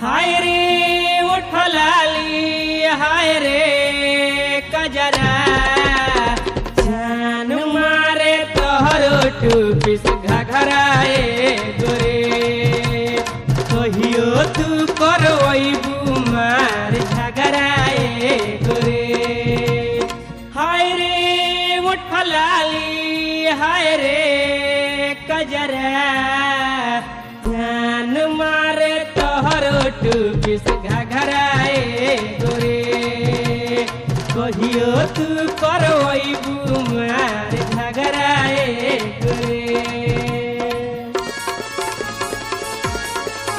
हाय रे उठलाली हाय रे कजरा जान मारे तोहरो टूपिस घघराए गोरे कहियो तू करवैबू मार झगड़ाए गोरे हाय रे उठलाली हाय रे कजरा जान मारे तोहरो टूपिस घघरा